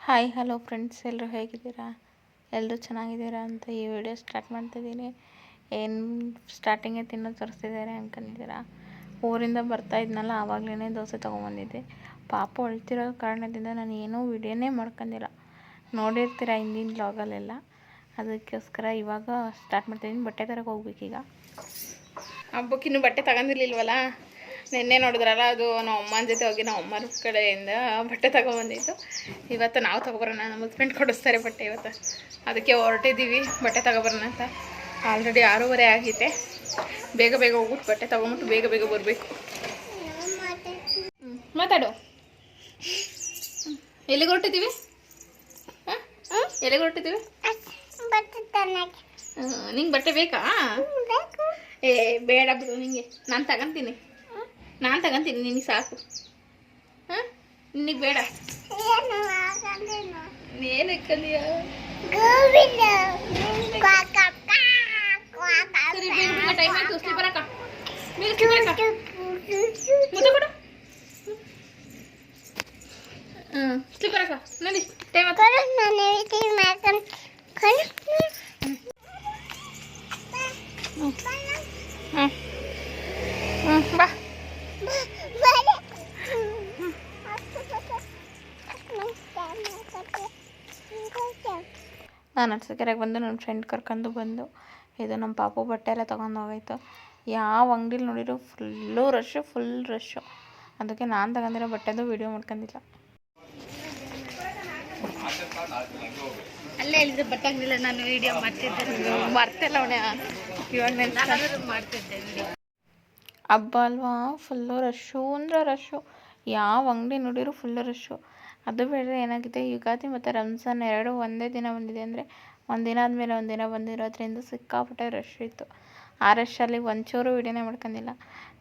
Hi hello friends, ಎಲ್ಲರೂ ಹೇಗಿದ್ದೀರಾ? ಎಲ್ಲರೂ ಚೆನ್ನಾಗಿದ್ದೀರಾ ಅಂತ ಈ ವಿಡಿಯೋ ಸ್ಟಾರ್ಟ್ ಮಾಡ್ತಿದ್ದೀನಿ. ಏನು ಸ್ಟಾರ್ಟಿಂಗೇ ತಿನ್ನೋದು ತೋರಿಸ್ತಿದ್ದಾರೆ ಅಂದ್ಕೊಂಡಿದ್ದೀರಾ? ಊರಿಂದ ಬರ್ತಾ ಇದ್ನಲ್ಲ, ಆವಾಗಲೇ ದೋಸೆ ತೊಗೊಂಬಂದಿದ್ದೆ. ಪಾಪು ಅಳ್ತಿರೋ ಕಾರಣದಿಂದ ನಾನು ಏನೂ ವಿಡಿಯೋನೇ ಮಾಡ್ಕೊಂಡಿಲ್ಲ. ನೋಡಿರ್ತೀರ ಹಿಂದಿನ ಬ್ಲಾಗಲ್ಲೆಲ್ಲ. ಅದಕ್ಕೋಸ್ಕರ ಇವಾಗ ಸ್ಟಾರ್ಟ್ ಮಾಡ್ತಾಯಿದ್ದೀನಿ. ಬಟ್ಟೆ ತರಕ್ಕೆ ಹೋಗ್ಬೇಕೀಗ. ಹಬ್ಬಕ್ಕಿನ್ನೂ ಬಟ್ಟೆ ತಗೊಂಡಿರ್ಲಿಲ್ವಲ್ಲ. ನಿನ್ನೆ ನೋಡಿದ್ರಲ್ಲ, ಅದು ನಮ್ಮ ಅಮ್ಮನ ಜೊತೆ ಹೋಗಿ ನಮ್ಮ ಅಮ್ಮನ ಕಡೆಯಿಂದ ಬಟ್ಟೆ ತೊಗೊಂಬಂದಿತ್ತು. ಇವತ್ತು ನಾವು ತೊಗೊಬರೋಣ, ನಮ್ಮ ಹಸ್ಬೆಂಡ್ ಕೊಡಿಸ್ತಾರೆ ಬಟ್ಟೆ ಇವತ್ತು. ಅದಕ್ಕೆ ಹೊರಟಿದ್ದೀವಿ ಬಟ್ಟೆ ತೊಗೊಬರೋಣ ಅಂತ. ಆಲ್ರೆಡಿ 6:30 ಆಗೈತೆ. ಬೇಗ ಬೇಗ ಹೋಗ್ಬಿಟ್ಟು ಬಟ್ಟೆ ತೊಗೊಂಬಿಟ್ಟು ಬೇಗ ಬೇಗ ಬರಬೇಕು. ಮಾತಾಡು. ಎಲ್ಲಿಗೆ ಹೊರಟಿದ್ದೀವಿ? ಎಲ್ಲಿಗೆ ಹೊರಟಿದ್ದೀವಿ? ನಿಂಗೆ ಬಟ್ಟೆ ಬೇಕಾ? ಬೇಡ ಬಿಡು, ನಿಂಗೆ ನಾನು ತಗೊಂತೀನಿ. ನಿನಗೆ ಸಾಕು. ಹಾಂ, ನಿನಗೆ ಬೇಡ. ಏನು ಇಕ್ಕಂದೀಯ? ಸರಿ, ಬೇಗ ಟೈಮ್ ಆಯ್ತು. ಸ್ಲೀಪರ್ ಹಾಕ, ಬೇಗ ಸ್ಲೀಪರ್ ಹಾಕ. ಮುದ್ದೆ ಕೊಡು. ಸ್ಲೀಪರ್ ಹಾಕ, ನೋಡಿ ಟೈಮ್ ಆಯ್ತು. ಬಾ. ನಾನು ಅರಸೀಕೆರೆಗೆ ಬಂದು ನನ್ನ ಫ್ರೆಂಡ್ ಕರ್ಕೊಂಡು ಬಂದು ಇದು ನಮ್ಮ ಪಾಪು ಬಟ್ಟೆ ಎಲ್ಲ ತೊಗೊಂಡು ಹೋಗಾಯ್ತು. ಯಾವ ಅಂಗಡಿಲಿ ನೋಡಿದ್ರು ಫುಲ್ ರಶ್ಶು. ಅದಕ್ಕೆ ನಾನು ತಗೊಂಡಿರೋ ಬಟ್ಟೆದು ವೀಡಿಯೋ ಮಾಡ್ಕೊಂಡಿಲ್ಲ. ಅಲ್ಲೇ ಹೇಳಿದ್ರೆ ಬಟ್ಟಾಗಲಿಲ್ಲ, ನಾನು ವೀಡಿಯೋ ಮಾಡ್ತಿದ್ದೆ. ಮರ್ತೆಲ್ಲ ಅವನೇ ಇವಾಗ ಮಾಡ್ತಿದ್ದೆ ವೀಡಿಯೋ. ಹಬ್ಬ ಅಲ್ವಾ, ಫುಲ್ಲು ರಶ್ಶು ಅಂದರೆ ರಶ್ಶು. ಯಾವ ಅಂಗಡಿ ನೋಡಿದ್ರು ಫುಲ್ಲು ರಶ್ಶು. ಅದು ಬೇರೆ ಏನಾಗಿದೆ, ಯುಗಾದಿ ಮತ್ತು ರಂಜಾನ್ ಎರಡು ಒಂದೇ ದಿನ ಬಂದಿದೆ. ಅಂದರೆ ಒಂದಿನ ಆದಮೇಲೆ ಒಂದಿನ ಬಂದಿರೋದ್ರಿಂದ ಸಿಕ್ಕಾಪಟ್ಟೆ ರಶ್ ಇತ್ತು. ಆ ರಶ್ಶಲ್ಲಿ ಒಂಚೂರು ವೀಡಿಯೋನೇ ಮಾಡ್ಕೊಂಡಿಲ್ಲ.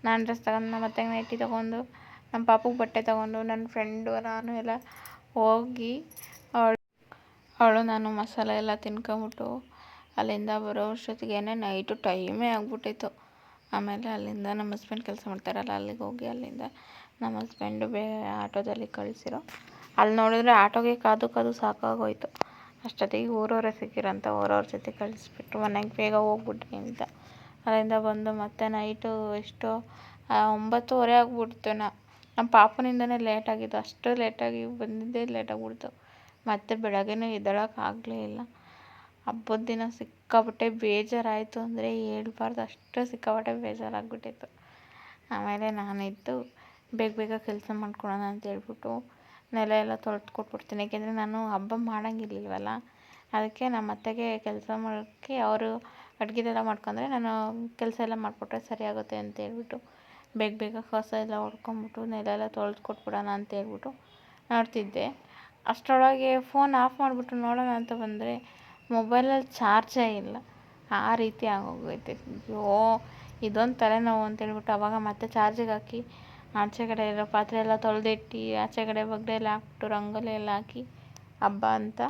ನಾನು ಡ್ರೆಸ್ ತಗೊಂಡು, ಮತ್ತೆ ನೈಟಿ ತೊಗೊಂಡು, ನಮ್ಮ ಪಾಪುಗೆ ಬಟ್ಟೆ ತೊಗೊಂಡು, ನನ್ನ ಫ್ರೆಂಡು ನಾನು ಎಲ್ಲ ಹೋಗಿ ಅವಳು ನಾನು ಮಸಾಲೆ ಎಲ್ಲ ತಿನ್ಕೊಂಬಿಟ್ಟು ಅಲ್ಲಿಂದ ಬರೋ ಅಷ್ಟೊತ್ತಿಗೆ ನೈಟು ಟೈಮೇ ಆಗ್ಬಿಟ್ಟಿತ್ತು. ಆಮೇಲೆ ಅಲ್ಲಿಂದ ನಮ್ಮ ಹಸ್ಬೆಂಡ್ ಕೆಲಸ ಮಾಡ್ತಾರಲ್ಲ, ಅಲ್ಲಿಗೆ ಹೋಗಿ ಅಲ್ಲಿಂದ ನಮ್ಮ ಹಸ್ಬೆಂಡು ಆಟೋದಲ್ಲಿ ಕಳಿಸಿರೋ. ಅಲ್ಲಿ ನೋಡಿದ್ರೆ ಆಟೋಗೆ ಕಾದು ಸಾಕಾಗೋಯ್ತು. ಅಷ್ಟೊತ್ತಿಗೆ ಊರವರೇ ಸಿಕ್ಕಿರಂತ, ಊರವ್ರ ಜೊತೆ ಕಳಿಸ್ಬಿಟ್ಟು ಮನೆಗೆ ಬೇಗ ಹೋಗ್ಬಿಟ್ರಿ ಅಂತ. ಅಲ್ಲಿಂದ ಬಂದು ಮತ್ತೆ ನೈಟು ಎಷ್ಟೋ 9:30 ಆಗ್ಬಿಡ್ತು. ನಮ್ಮ ಪಾಪನಿಂದನೇ ಲೇಟಾಗಿದ್ದು. ಅಷ್ಟು ಲೇಟಾಗಿ ಬಂದಿದ್ದೇ ಲೇಟಾಗ್ಬಿಡ್ತು. ಮತ್ತು ಬೆಳಗ್ಗೆನೂ ಎದ್ದೇಳೋಕ್ಕಾಗಲೇ ಇಲ್ಲ. ಹಬ್ಬದ ದಿನ ಸಿಕ್ಕಾಪಟ್ಟೆ ಬೇಜಾರಾಯಿತು ಅಂದರೆ ಹೇಳ್ಬಾರ್ದು, ಅಷ್ಟು ಸಿಕ್ಕಾಪಟ್ಟೆ ಬೇಜಾರಾಗ್ಬಿಟ್ಟಿತ್ತು. ಆಮೇಲೆ ನಾನಿದ್ದು ಬೇಗ ಕೆಲಸ ಮಾಡ್ಕೊಳೋಣ ಅಂತ ಹೇಳ್ಬಿಟ್ಟು ನೆಲ ಎಲ್ಲ ತೊಳೆದು ಕೊಟ್ಬಿಡ್ತೀನಿ. ಏಕೆಂದರೆ ನಾನು ಹಬ್ಬ ಮಾಡೋಂಗಿರ್ಲಿಲ್ವಲ್ಲ. ಅದಕ್ಕೆ ನಮ್ಮ ಅತ್ತೆಗೆ ಕೆಲಸ ಮಾಡೋಕ್ಕೆ, ಅವರು ಅಡುಗೆದೆಲ್ಲ ಮಾಡ್ಕೊಂಡ್ರೆ ನಾನು ಕೆಲಸ ಎಲ್ಲ ಮಾಡಿಕೊಟ್ರೆ ಸರಿಯಾಗುತ್ತೆ ಅಂತ ಹೇಳ್ಬಿಟ್ಟು ಬೇಗ ಕಸ ಎಲ್ಲ ಹೊಡ್ಕೊಂಬಿಟ್ಟು ನೆಲ ಎಲ್ಲ ತೊಳೆದು ಕೊಟ್ಬಿಡೋಣ ಅಂತ ಹೇಳ್ಬಿಟ್ಟು ನೋಡ್ತಿದ್ದೆ. ಅಷ್ಟರೊಳಗೆ ಫೋನ್ ಆಫ್ ಮಾಡಿಬಿಟ್ಟು ನೋಡೋಣ ಅಂತ ಬಂದರೆ ಮೊಬೈಲಲ್ಲಿ ಚಾರ್ಜೇ ಇಲ್ಲ. ಆ ರೀತಿ ಆಗೋಗೈತೆ. ಅಯ್ಯೋ, ಇದೊಂದು ತಲೆನೋವು ಅಂತೇಳ್ಬಿಟ್ಟು ಅವಾಗ ಮತ್ತೆ ಚಾರ್ಜಿಗೆ ಹಾಕಿ ಆಚೆ ಕಡೆ ಎಲ್ಲ ಪಾತ್ರೆ ಎಲ್ಲ ತೊಳೆದಿಟ್ಟು ಆಚೆ ಕಡೆ ಬಗ್ಡೆ ಎಲ್ಲ ಹಾಕ್ಬಿಟ್ಟು ರಂಗೋಲಿ ಎಲ್ಲ ಹಾಕಿ ಹಬ್ಬ ಅಂತ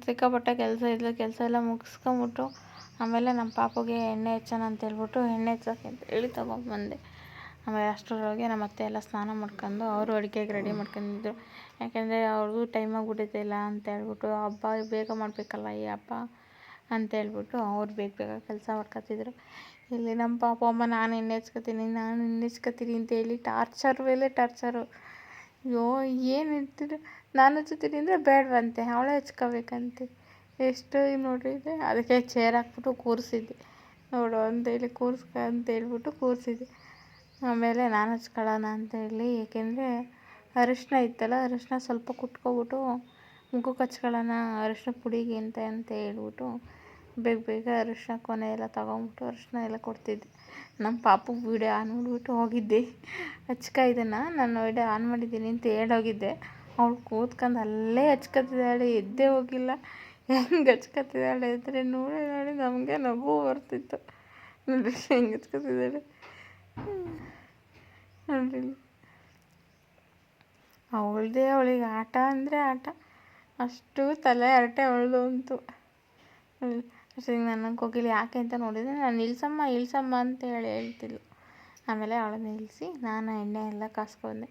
ಸಿಕ್ಕಾಪಟ್ಟೆ ಕೆಲಸ ಎಲ್ಲ ಮುಗಿಸ್ಕೊಂಬಿಟ್ಟು ಆಮೇಲೆ ನಮ್ಮ ಪಾಪುಗೆ ಎಣ್ಣೆ ಹಚ್ಚೋಣ ಅಂತೇಳ್ಬಿಟ್ಟು ಎಣ್ಣೆ ಹಚ್ಚೋಕ್ಕೆ ಅಂತೇಳಿ ತೊಗೊಂಬಂದೆ. ಆಮೇಲೆ ಅಷ್ಟರೊಳಗೆ ನಮ್ಮ ಅತ್ತೆ ಎಲ್ಲ ಸ್ನಾನ ಮಾಡ್ಕೊಂಡು ಅವರು ಅಡುಗೆಗೆ ರೆಡಿ ಮಾಡ್ಕೊಂಡಿದ್ರು. ಯಾಕೆಂದರೆ ಅವ್ರಿಗೂ ಟೈಮ್ ಆಗಿಬಿಟ್ಟಿದ್ದಿಲ್ಲ ಅಂತೇಳ್ಬಿಟ್ಟು, ಹಬ್ಬ ಬೇಗ ಮಾಡಬೇಕಲ್ಲ ಈ ಹಬ್ಬ ಅಂತೇಳ್ಬಿಟ್ಟು ಅವ್ರು ಬೇಗ ಕೆಲಸ ಮಾಡ್ಕೊತಿದ್ರು. ಇಲ್ಲಿ ನಮ್ಮ ಪಾಪ ಅಮ್ಮ ನಾನು ಎಣ್ಣೆ ಹಚ್ಕೊತೀನಿ ಅಂತೇಳಿ ಟಾರ್ಚರ್ ಮೇಲೆ ಟಾರ್ಚರು. ಅಯ್ಯೋ, ಏನು ಇರ್ತಿದ್ರು. ನಾನು ಹಚ್ತೀನಿ ಅಂದರೆ ಬೇಡವಂತೆ, ಅವಳೇ ಹಚ್ಕೋಬೇಕಂತೆ. ಎಷ್ಟು ನೋಡಿದೆ. ಅದಕ್ಕೆ ಚೇರ್ ಹಾಕ್ಬಿಟ್ಟು ಕೂರಿಸಿದ್ದೆ. ನೋಡು ಅಂತೇಳಿ ಅಂತೇಳ್ಬಿಟ್ಟು ಕೂರಿಸಿದ್ದೆ. ಆಮೇಲೆ ನಾನು ಹಚ್ಕೊಳ್ಳೋಣ ಅಂತೇಳಿ, ಏಕೆಂದರೆ ಅರಿಶಿನ ಇತ್ತಲ್ಲ, ಅರಿಶಿನ ಸ್ವಲ್ಪ ಕುಟ್ಕೊಬಿಟ್ಟು ಮುಖಕ್ಕೆ ಹಚ್ಕೊಳ್ಳೋಣ ಅರಿಶಿನ ಪುಡಿಗೆ ಅಂತ ಹೇಳ್ಬಿಟ್ಟು ಬೇಗ ಅರಿಶಿನ ಕೊನೆ ಎಲ್ಲ ತೊಗೊಂಬಿಟ್ಟು ಅರಿಶಿನ ಎಲ್ಲ ಕೊಡ್ತಿದ್ದೆ. ನಮ್ಮ ಪಾಪು ವೀಡಿಯೋ ಆನ್ ಮಾಡಿಬಿಟ್ಟು ಹೋಗಿದ್ದೆ. ಇದನ್ನು ನಾನು ವೀಡಿಯೋ ಆನ್ ಮಾಡಿದ್ದೀನಿ ಅಂತ ಹೇಳೋಗಿದ್ದೆ. ಅವಳು ಕೂತ್ಕೊಂಡು ಅಲ್ಲೇ ಹಚ್ಕೊತಿದ್ದಾಳೆ, ಎದ್ದೇ ಹೋಗಿಲ್ಲ. ಹೆಂಗೆ ಹಚ್ಕೊತಿದ್ದಾಳೆ ಅಂದರೆ ನೋಡಿ ನಮಗೆ ನಗು ಬರ್ತಿತ್ತು. ನೋಡ್ರಿ ಹೆಂಗೆ ಹಚ್ಕೊತಿದ್ದಾಳೆ ನೋಡ್ರಿ. ಅವಳಿಗೆ ಆಟ ಅಂದರೆ ಆಟ, ಅಷ್ಟು ತಲೆ ಹರಟೆ ಅವಳದು ಅಂತು. ಅಷ್ಟೇ ನನ್ನ ಕೋಗಿಲೆ ಯಾಕೆ ಅಂತ ನೋಡಿದರೆ ನಾನು ಇಳಿಸಮ್ಮ ಅಂತ ಹೇಳ್ತಿದ್ಲು. ಆಮೇಲೆ ಅವಳನ್ನ ನಿಲ್ಲಿಸಿ ನಾನು ಎಣ್ಣೆ ಎಲ್ಲ ಕಾಸ್ಕೊಂಡೆ.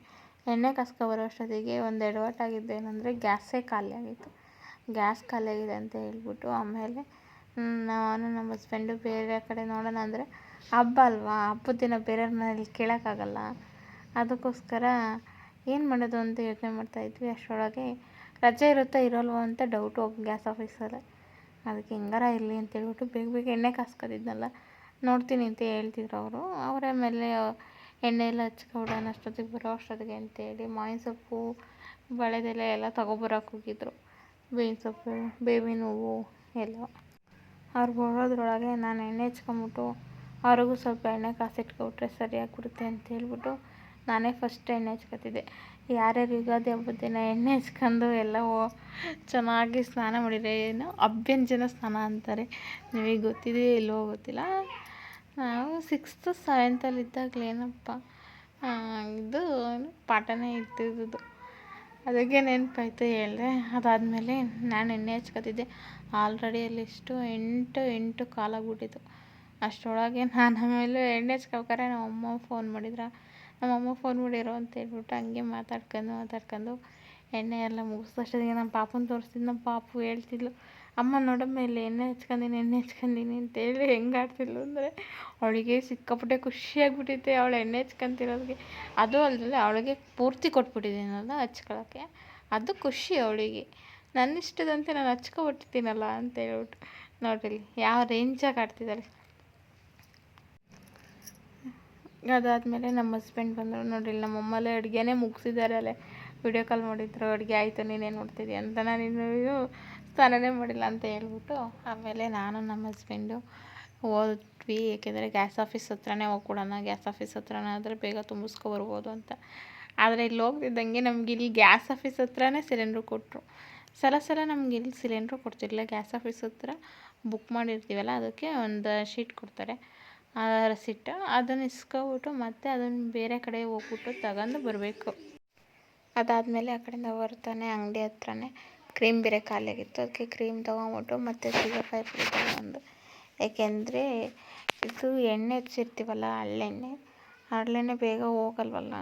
ಎಣ್ಣೆ ಕಾಸ್ಕೊ ಬರೋ ಅಷ್ಟೊತ್ತಿಗೆ ಒಂದು ಎಡವಟ್ಟಾಗಿದ್ದೇನೆಂದರೆ ಗ್ಯಾಸೇ ಖಾಲಿಯಾಗಿತ್ತು. ಗ್ಯಾಸ್ ಖಾಲಿಯಾಗಿದೆ ಅಂತ ಹೇಳ್ಬಿಟ್ಟು ಆಮೇಲೆ ನಾನು ನಮ್ಮ ಹಸ್ಬೆಂಡು ಬೇರೆ ಕಡೆ ನೋಡೋಣ ಅಂದರೆ ಹಬ್ಬ ಅಲ್ವಾ, ಹಬ್ಬದ ದಿನ ಬೇರೆಯವ್ರನ್ನ ಇಲ್ಲಿ ಕೇಳೋಕ್ಕಾಗಲ್ಲ. ಅದಕ್ಕೋಸ್ಕರ ಏನು ಮಾಡೋದು ಅಂತ ಯೋಚನೆ ಮಾಡ್ತಾಯಿದ್ವಿ. ಅಷ್ಟರೊಳಗೆ ರಜೆ ಇರುತ್ತಾ ಇರೋಲ್ವೋ ಅಂತ ಡೌಟು ಗ್ಯಾಸ್ ಆಫೀಸಲ್ಲಿ. ಅದಕ್ಕೆ ಹೆಂಗಾರ ಇರಲಿ ಅಂತ ಹೇಳ್ಬಿಟ್ಟು ಬೇಗ ಬೇಗ ಎಣ್ಣೆ ಕಾಸ್ಕೊತಿದ್ನಲ್ಲ, ನೋಡ್ತೀನಿ ಅಂತ ಹೇಳ್ತಿದ್ರು ಅವರು. ಅವರೇ ಮೇಲೆ ಎಣ್ಣೆ ಎಲ್ಲ ಹಚ್ಕೊಬಿಡೋಣ ಅಷ್ಟೊತ್ತಿಗೆ ಬರೋ ಅಷ್ಟೊತ್ತಿಗೆ ಅಂತೇಳಿ ಮಾವಿನ ಸೊಪ್ಪು, ಬಾಳೆದೆಲೆ ಎಲ್ಲ ತೊಗೊಬರೋಕೆ ಹೋಗಿದ್ರು. ಬೇವಿನ ಸೊಪ್ಪು, ಬೇವಿನ ಹೂವು ಎಲ್ಲ. ಅವ್ರು ಬರೋದ್ರೊಳಗೆ ನಾನು ಎಣ್ಣೆ ಹಚ್ಕೊಂಬಿಟ್ಟು ಅವ್ರಿಗೂ ಸ್ವಲ್ಪ ಎಣ್ಣೆ ಕಾಸಿಟ್ಕೊಬಿಟ್ರೆ ಸರಿಯಾಗಿಬಿಡುತ್ತೆ ಅಂತ ಹೇಳ್ಬಿಟ್ಟು ನಾನೇ ಫಸ್ಟ್ ಎಣ್ಣೆ ಹಚ್ಕೊತಿದ್ದೆ. ಯಾರ್ಯಾರು ಯುಗಾದಿ ಹಬ್ಬದ ದಿನ ಎಣ್ಣೆ ಹಚ್ಕೊಂಡು ಎಲ್ಲ ಚೆನ್ನಾಗಿ ಸ್ನಾನ ಮಾಡಿದರೆ ಏನೋ ಅಭ್ಯಂಜನ ಸ್ನಾನ ಅಂತಾರೆ. ನಿಮಗೆ ಗೊತ್ತಿದೆಯೋ ಇಲ್ಲವೋ ಗೊತ್ತಿಲ್ಲ. ನಾವು 6th 7th ಇದ್ದಾಗಲೇನಪ್ಪ ಇದು ಪಾಠನೇ ಇರ್ತಿದ್ದು. ಅದಕ್ಕೆ ನೆನಪಾಯ್ತು ಹೇಳಿದೆ. ಅದಾದಮೇಲೆ ನಾನು ಎಣ್ಣೆ ಹಚ್ಕೊತಿದ್ದೆ. ಆಲ್ರೆಡಿ ಅಲ್ಲಿ ಎಷ್ಟು 8 ಕಾಲಾಗ್ಬಿಟ್ಟಿತ್ತು. ಅಷ್ಟರೊಳಗೆ ನಾನು ಆಮೇಲೆ ಎಣ್ಣೆ ಹಚ್ಕೊಬೇಕಾರೆ ನಮ್ಮಮ್ಮ ಫೋನ್ ಮಾಡಿದ್ರು. ನಮ್ಮಮ್ಮ ಫೋನ್ ಮಾಡಿರೋ ಅಂತ ಹೇಳ್ಬಿಟ್ಟು ಹಂಗೆ ಮಾತಾಡ್ಕೊಂಡು ಎಣ್ಣೆ ಎಲ್ಲ ಮುಗಿಸ್ದಷ್ಟೊತ್ತಿಗೆ ನಮ್ಮ ಪಾಪುನ ತೋರಿಸ್ತಿದ್ದು. ನಮ್ಮ ಪಾಪು ಹೇಳ್ತಿದ್ಲು, ಅಮ್ಮ ನೋಡಮ್ಮ ಇಲ್ಲಿ ಎಣ್ಣೆ ಹಚ್ಕೊಂಡಿನಿ ಅಂತೇಳಿ ಹೆಂಗೆ ಆಡ್ತಿದ್ಲು ಅಂದರೆ ಅವಳಿಗೆ ಸಿಕ್ಕಾಪಟ್ಟೆ ಖುಷಿಯಾಗ್ಬಿಟ್ಟಿತ್ತೆ ಅವಳು ಎಣ್ಣೆ ಹಚ್ಕೊಂತಿರೋದಕ್ಕೆ. ಅದು ಅಲ್ಲದೆ ಅವಳಿಗೆ ಪೂರ್ತಿ ಕೊಟ್ಬಿಟ್ಟಿದ್ದೀನಲ್ಲ ಹಚ್ಕೊಳ್ಳೋಕ್ಕೆ, ಅದು ಖುಷಿ ಅವಳಿಗೆ. ನನ್ನ ಇಷ್ಟದಂತೆ ನಾನು ಹಚ್ಕೊಬಿಟ್ಟಿದ್ದೀನಲ್ಲ ಅಂತ ಹೇಳ್ಬಿಟ್ಟು ನೋಡಿರಿ ಯಾವ ರೇಂಜಾಗಿ ಆಡ್ತಿದ್ದಾಳೆ. ಅದಾದಮೇಲೆ ನಮ್ಮ ಹಸ್ಬೆಂಡ್ ಬಂದರು. ನೋಡಿರಿ ನಮ್ಮಮ್ಮಲ್ಲೇ ಅಡುಗೆನೇ ಮುಗಿಸಿದ್ದಾರೆ. ಅಲ್ಲೇ ವಿಡಿಯೋ ಕಾಲ್ ಮಾಡಿದ್ರು, ಅಡುಗೆ ಆಯಿತು ನೀನೇನು ನೋಡ್ತಿದ್ದೀಯ ಅಂತ. ನಾನು ಇನ್ನೂ ಸ್ನಾನನೇ ಮಾಡಿಲ್ಲ ಅಂತ ಹೇಳ್ಬಿಟ್ಟು ಆಮೇಲೆ ನಾನು ನಮ್ಮ ಹಸ್ಬೆಂಡು ಹೋದ್ವಿ. ಏಕೆಂದರೆ ಗ್ಯಾಸ್ ಆಫೀಸ್ ಹತ್ರನೇ ಹೋಗ್ಬಿಡೋಣ, ಗ್ಯಾಸ್ ಆಫೀಸ್ ಹತ್ರನೇ ಆದರೆ ಬೇಗ ತುಂಬಿಸ್ಕೊಬರ್ಬೋದು ಅಂತ. ಆದರೆ ಇಲ್ಲಿ ಹೋಗ್ತಿದ್ದಂಗೆ ನಮ್ಗೆ ಇಲ್ಲಿ ಗ್ಯಾಸ್ ಆಫೀಸ್ ಹತ್ರನೇ ಸಿಲಿಂಡ್ರು ಕೊಟ್ಟರು. ಸಲ ನಮ್ಗೆ ಇಲ್ಲಿ ಸಿಲಿಂಡ್ರು ಕೊಡ್ತಿರಲಿಲ್ಲ. ಗ್ಯಾಸ್ ಆಫೀಸ್ ಹತ್ರ ಬುಕ್ ಮಾಡಿರ್ತೀವಲ್ಲ ಅದಕ್ಕೆ ಒಂದು ಶೀಟ್ ಕೊಡ್ತಾರೆ, ಆ ರಸೀಟು. ಅದನ್ನು ಇಸ್ಕೊಬಿಟ್ಟು ಮತ್ತೆ ಅದನ್ನು ಬೇರೆ ಕಡೆ ಹೋಗ್ಬಿಟ್ಟು ತಗೊಂಡು ಬರಬೇಕು. ಅದಾದಮೇಲೆ ಆ ಕಡೆಯಿಂದ ಬರ್ತಾನೆ ಅಂಗಡಿ ಹತ್ರನೇ ಕ್ರೀಮ್ ಬೇರೆ ಖಾಲಿಯಾಗಿತ್ತು. ಅದಕ್ಕೆ ಕ್ರೀಮ್ ತೊಗೊಂಬಿಟ್ಟು ಮತ್ತೆ ಸೀಗೆಕಾಯಿ ಪುಡಿ ತಗೊಂಡು, ಏಕೆಂದರೆ ಇದು ಎಣ್ಣೆ ಹಚ್ಚಿರ್ತೀವಲ್ಲ ಹರಳೆಣ್ಣೆ ಬೇಗ ಹೋಗಲ್ವಲ್ಲ,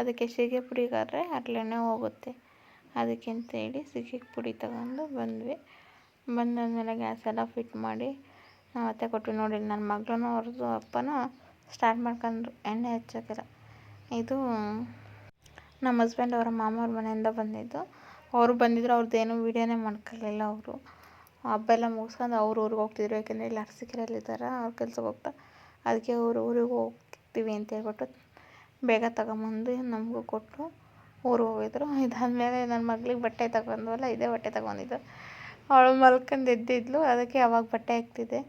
ಅದಕ್ಕೆ ಸೀಗೆ ಪುಡಿಗಾದರೆ ಹರಳೆಣ್ಣೆ ಹೋಗುತ್ತೆ. ಅದಕ್ಕೆ ಅಂತೇಳಿ ಸೀಗೆ ಪುಡಿ ತಗೊಂಡು ಬಂದ್ವಿ. ಬಂದಾದಮೇಲೆ ಗ್ಯಾಸ್ ಎಲ್ಲ ಫಿಟ್ ಮಾಡಿ ಮತ್ತೆ ಕೊಟ್ಟು. ನೋಡಿ ನನ್ನ ಮಗಳೂ ಅವ್ರದ್ದು ಅಪ್ಪನೂ ಸ್ಟಾರ್ಟ್ ಮಾಡ್ಕೊಂಡ್ರು ಎಣ್ಣೆ ಹಚ್ಚೋಕ್ಕೆಲ್ಲ. ಇದು ನಮ್ಮ ಹಸ್ಬೆಂಡ್ ಅವರ ಮಾಮವ್ರ ಮನೆಯಿಂದ ಬಂದಿದ್ದು. ಅವರು ಬಂದಿದ್ರು, ಅವ್ರದ್ದೇನು ವೀಡಿಯೋನೇ ಮಾಡ್ಕೊಳ್ಳಿಲ್ಲ. ಅವರು ಹಬ್ಬ ಎಲ್ಲ ಮುಗಿಸ್ಕೊಂಡು ಅವ್ರ ಊರಿಗೆ ಹೋಗ್ತಿದ್ರು. ಯಾಕೆಂದರೆ ಇಲ್ಲಿ ಅರಸೀಕೆರೆಯಲ್ಲಿದ್ದಾರೆ, ಅವ್ರ ಕೆಲ್ಸಕ್ಕೆ ಹೋಗ್ತಾ. ಅದಕ್ಕೆ ಊರಿಗೆ ಹೋಗ್ತೀವಿ ಅಂತ ಹೇಳ್ಬಿಟ್ಟು ಬೇಗ ತಗೊಂಬಂದು ನಮಗೂ ಕೊಟ್ಟು ಊರಿಗೆ ಹೋಗಿದ್ರು. ಇದಾದಮೇಲೆ ನನ್ನ ಮಗಳಿಗೆ ಬಟ್ಟೆ ತಗೊಂಡ್ವಲ್ಲ, ಇದೇ ಬಟ್ಟೆ ತಗೊಂಡಿದ್ದು. ಅವಳು ಮಲ್ಕೊಂಡು ಎದ್ದಿದ್ಲು, ಅದಕ್ಕೆ ಅವಾಗ ಬಟ್ಟೆ ಹಾಕ್ತಿದ್ದೆ.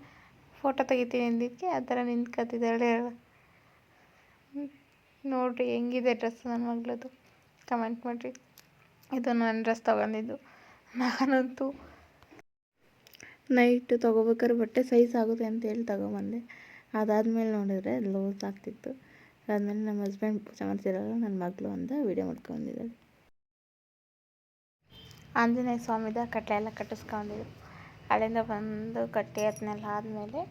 ಫೋಟೋ ತೆಗಿತೀನಿ ಅಂದಿದ್ದಕ್ಕೆ ಆ ಥರ ನಿಂತ್ಕೊತಿದ್ದಾಳೆ. ನೋಡಿರಿ ಹೆಂಗಿದೆ ಡ್ರೆಸ್ ನನ್ನ ಮಗಳದು, ಕಮೆಂಟ್ ಮಾಡಿರಿ. ಇದು ನನ್ನ ಡ್ರೆಸ್ ತೊಗೊಂಡಿದ್ದು. ನಾನಂತೂ ನೈಟ್ ತೊಗೋಬೇಕಾದ್ರೆ ಬಟ್ಟೆ ಸೈಜ್ ಆಗುತ್ತೆ ಅಂತೇಳಿ ತೊಗೊಂಬಂದೆ. ಅದಾದಮೇಲೆ ನೋಡಿದ್ರೆ ಲೂಸ್ ಆಗ್ತಿತ್ತು. ಅದಾದಮೇಲೆ ನಮ್ಮ ಹಸ್ಬೆಂಡ್ ಪೂಜೆ ಮಾಡ್ತಿರಲ್ಲ ನನ್ನ ಮಗಳು ಅಂತ ವೀಡಿಯೋ ಮಾಡ್ಕೊಂಡಿದ್ದಾಳೆ. ಆಂಜನೇಯ ಸ್ವಾಮಿದ ಕಟ್ಲೆ ಎಲ್ಲ ಕಟ್ಟಿಸ್ಕೊಂಡಿದ್ರು. ಅಲ್ಲಿಂದ ಬಂದು ಕಟ್ಟಿ ಅದನ್ನೆಲ್ಲ ಆದಮೇಲೆ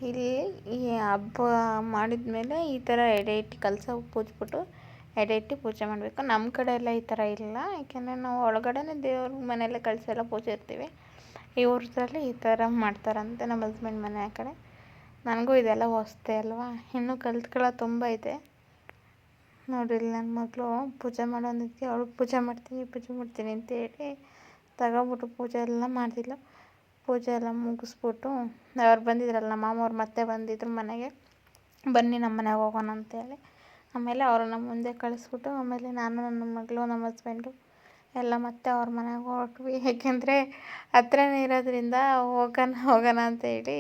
ಇಲ್ಲಿ ಈ ಹಬ್ಬ ಮಾಡಿದ್ಮೇಲೆ ಈ ಥರ ಎಡೆ ಇಟ್ಟು ಕಲಸ ಪೂಜ್ಬಿಟ್ಟು ಎಡೆ ಇಟ್ಟು ಪೂಜೆ ಮಾಡಬೇಕು. ನಮ್ಮ ಕಡೆ ಎಲ್ಲ ಈ ಥರ ಇಲ್ಲ, ಯಾಕೆಂದರೆ ನಾವು ಒಳಗಡೆನೇ ದೇವ್ರ ಮನೆಯಲ್ಲೇ ಕಲಸ ಎಲ್ಲ ಪೂಜೆ ಇರ್ತೀವಿ. ಇವ್ರದ್ರಲ್ಲಿ ಈ ಥರ ಮಾಡ್ತಾರಂತೆ ನಮ್ಮ ಹಸ್ಬೆಂಡ್ ಮನೆ ಕಡೆ. ನನಗೂ ಇದೆಲ್ಲ ಹೊಸ್ತೆ ಅಲ್ವಾ, ಇನ್ನೂ ಕಲ್ತ್ಕೊಳ್ಳೋ ತುಂಬ ಇದೆ. ನೋಡಿರಿ ನನ್ನ ಮಗಳು ಪೂಜೆ ಮಾಡೋದಕ್ಕೆ ಅವಳು ಪೂಜೆ ಮಾಡ್ತೀನಿ ಅಂತೇಳಿ ತಗೊಬಿಟ್ಟು ಪೂಜೆ ಎಲ್ಲ ಮಾಡ್ತಿದ್ಲು. ಪೂಜೆ ಎಲ್ಲ ಮುಗಿಸ್ಬಿಟ್ಟು ಅವ್ರು ಬಂದಿದ್ರಲ್ಲ ನಮ್ಮ ಮಾಮವ್ರು ಮತ್ತೆ ಬಂದಿದ್ರು ಮನೆಗೆ. ಬನ್ನಿ ನಮ್ಮ ಮನೆಗೆ ಹೋಗೋಣ ಅಂತೇಳಿ ಆಮೇಲೆ ಅವ್ರನ್ನ ಮುಂದೆ ಕಳಿಸ್ಬಿಟ್ಟು ಆಮೇಲೆ ನಾನು ನನ್ನ ಮಗಳು ನಮ್ಮ ಹಸ್ಬೆಂಡು ಎಲ್ಲ ಮತ್ತೆ ಅವ್ರ ಮನೆಗೆ ಹೊರಟ್ವಿ. ಏಕೆಂದರೆ ಹತ್ರನೇ ಇರೋದ್ರಿಂದ ಹೋಗೋಣ ಅಂತೇಳಿ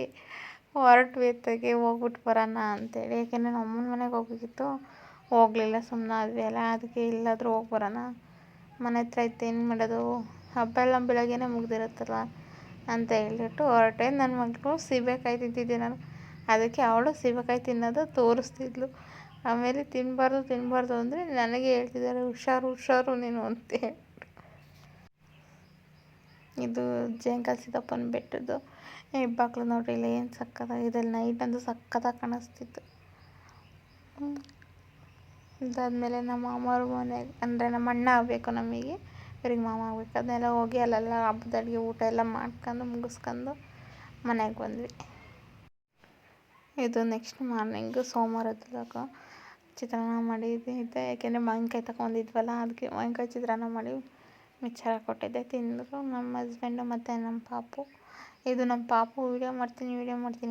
ಹೊರಟ್ವಿ. ಎತ್ತಗೆ ಹೋಗ್ಬಿಟ್ಟು ಬರೋಣ ಅಂತೇಳಿ. ಏಕೆಂದರೆ ನಮ್ಮ ಅಮ್ಮನ ಮನೆಗೆ ಹೋಗಬೇಕಿತ್ತು, ಹೋಗಲಿಲ್ಲ, ಸುಮ್ಮನಾದ್ವಿ ಅಲ್ಲ. ಅದಕ್ಕೆ ಇಲ್ಲಾದರೂ ಹೋಗಿ ಬರೋಣ, ಮನೆ ಹತ್ರ ಇತ್ತು ಏನು ಮಾಡೋದು, ಹಬ್ಬ ಎಲ್ಲ ಬೆಳಗ್ಗೆನೇ ಮುಗ್ದಿರುತ್ತಲ್ಲ ಅಂತ ಹೇಳ್ಬಿಟ್ಟು ಹೊರಟೆ. ನನ್ನ ಮಗಳು ಸೀಬೆಕಾಯಿ ತಿಂತಿದ್ದೆ ನಾನು, ಅದಕ್ಕೆ ಅವಳು ಸೀಬೆಕಾಯಿ ತಿನ್ನೋದು ತೋರಿಸ್ತಿದ್ಲು. ಆಮೇಲೆ ತಿನ್ನಬಾರ್ದು ಅಂದರೆ ನನಗೆ ಹೇಳ್ತಿದ್ದಾರೆ ಹುಷಾರು ನೀನು ಅಂತ ಹೇಳ್ಬಿಟ್ಟು. ಇದು ಜೇಂಕಲ್ ಸಿದ್ದಪ್ಪನ ಬೆಟ್ಟದ್ದು ಹೆಬ್ಬಾಕ್ಲು ನೋಡ್ರಿ, ಇಲ್ಲ ಏನು ಸಕ್ಕತ್ತಾಗಿದೆ. ನೈಟ್ ಅಂತೂ ಸಕ್ಕತ್ತಾಗಿ ಕಾಣಿಸ್ತಿತ್ತು. ಅದಾದಮೇಲೆ ನಮ್ಮ ಮಾಮವ್ರ ಮನೆಗೆ ಅಂದರೆ ನಮ್ಮ ಅಣ್ಣ ಆಗಬೇಕು ನಮಗೆ, ಇವ್ರಿಗೆ ಮಾಮ ಆಗಬೇಕು. ಅದನ್ನೆಲ್ಲ ಹೋಗಿ ಅಲ್ಲೆಲ್ಲ ಹಬ್ಬದ ಅಡುಗೆ ಊಟ ಎಲ್ಲ ಮಾಡ್ಕೊಂಡು ಮುಗಿಸ್ಕೊಂಡು ಮನೆಗೆ ಬಂದ್ವಿ. ಇದು ನೆಕ್ಸ್ಟ್ ಮಾರ್ನಿಂಗು ಸೋಮವಾರದಾಗ ಚಿತ್ರಾನ್ನ ಮಾಡಿದ್ದೆ. ಯಾಕೆಂದರೆ ಮಾವಿನಕಾಯಿ ತಗೊಂಡಿದ್ವಲ್ಲ, ಅದಕ್ಕೆ ಮಾವಿನಕಾಯಿ ಚಿತ್ರಾನ್ನ ಮಾಡಿ ಮಿಕ್ಸರ ಕೊಟ್ಟಿದ್ದೆ, ತಿಂದರು ನಮ್ಮ ಹಸ್ಬೆಂಡು ಮತ್ತು ನಮ್ಮ ಪಾಪು. ಇದು ನಮ್ಮ ಪಾಪು ವೀಡಿಯೋ ಮಾಡ್ತೀನಿ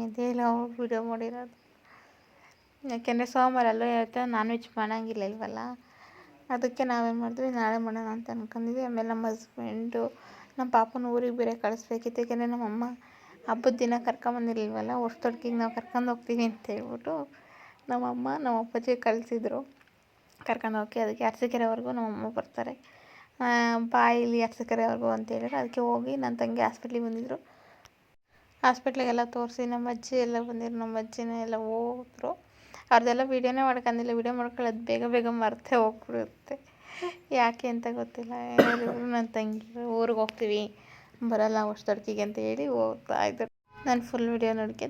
ಅಂತ ಹೇಳಿ ಅವ್ರು ವೀಡಿಯೋ ಮಾಡಿರೋದು. ಯಾಕೆಂದರೆ ಸೋಮವಾರ ಅಲ್ಲೂ ಹೇಳ್ತಾ ನಾನ್ ವೆಜ್ ಮಾಡೋಂಗಿಲ್ಲವಲ್ಲ, ಅದಕ್ಕೆ ನಾವೇನು ಮಾಡಿದ್ವಿ, ನಾಳೆ ಮಾಡೋಣ ಅಂತ ಅಂದ್ಕೊಂಡಿದ್ವಿ. ಆಮೇಲೆ ನಮ್ಮ ಹಸ್ಬೆಂಡು ನಮ್ಮ ಪಾಪನ ಊರಿಗೆ ಬೇರೆ ಕಳಿಸ್ಬೇಕಿತ್ತು. ಯಾಕೆಂದರೆ ನಮ್ಮಮ್ಮ ಹಬ್ಬದ ದಿನ ಕರ್ಕೊಂಬಂದಿರ್ಲಿಲ್ವಲ್ಲ, ವರ್ಷದೊಡ್ಕಿಗೆ ನಾವು ಕರ್ಕೊಂಡು ಹೋಗ್ತೀವಿ ಅಂತ ಹೇಳ್ಬಿಟ್ಟು ನಮ್ಮಮ್ಮ ನಮ್ಮ ಅಪ್ಪಾಜಿ ಕಳಿಸಿದ್ರು ಕರ್ಕೊಂಡು ಹೋಗಿ. ಅದಕ್ಕೆ ಅರಸೀಕೆರೆವರೆಗೂ ನಮ್ಮಮ್ಮ ಬರ್ತಾರೆ, ಬಾ ಇಲ್ಲಿ ಅರಸೀಕೆರೆವರೆಗೂ ಅಂತ ಹೇಳಿದ್ರು. ಅದಕ್ಕೆ ಹೋಗಿ ನನ್ನ ತಂಗಿ ಹಾಸ್ಪಿಟ್ಲಿಗೆ ಬಂದಿದ್ದರು. ಹಾಸ್ಪಿಟ್ಲಿಗೆಲ್ಲ ತೋರಿಸಿ ನಮ್ಮ ಅಜ್ಜಿ ಎಲ್ಲ ಬಂದಿದ್ರು. ನಮ್ಮ ಅಜ್ಜಿನ ಎಲ್ಲ ಹೋದ್ರು. ಅವ್ರದ್ದೆಲ್ಲ ವೀಡಿಯೋನೇ ಮಾಡ್ಕೊಂಡಿಲ್ಲ. ವೀಡಿಯೋ ಮಾಡ್ಕೊಳ್ಳೋದು ಬೇಗ ಮರೆತೇ ಹೋಗ್ಬಿಡುತ್ತೆ, ಯಾಕೆ ಅಂತ ಗೊತ್ತಿಲ್ಲ. ನನ್ನ ತಂಗಿ ಊರಿಗೆ ಹೋಗ್ತೀವಿ, ಬರಲ್ಲ ವರ್ಷದೊಡ್ಕಿಗೆ ಅಂತ ಹೇಳಿ ಹೋಗ್ತಾ ಇದ್ದರು. ನಾನು ಫುಲ್ ವೀಡಿಯೋ ನೋಡೋಕ್ಕೆ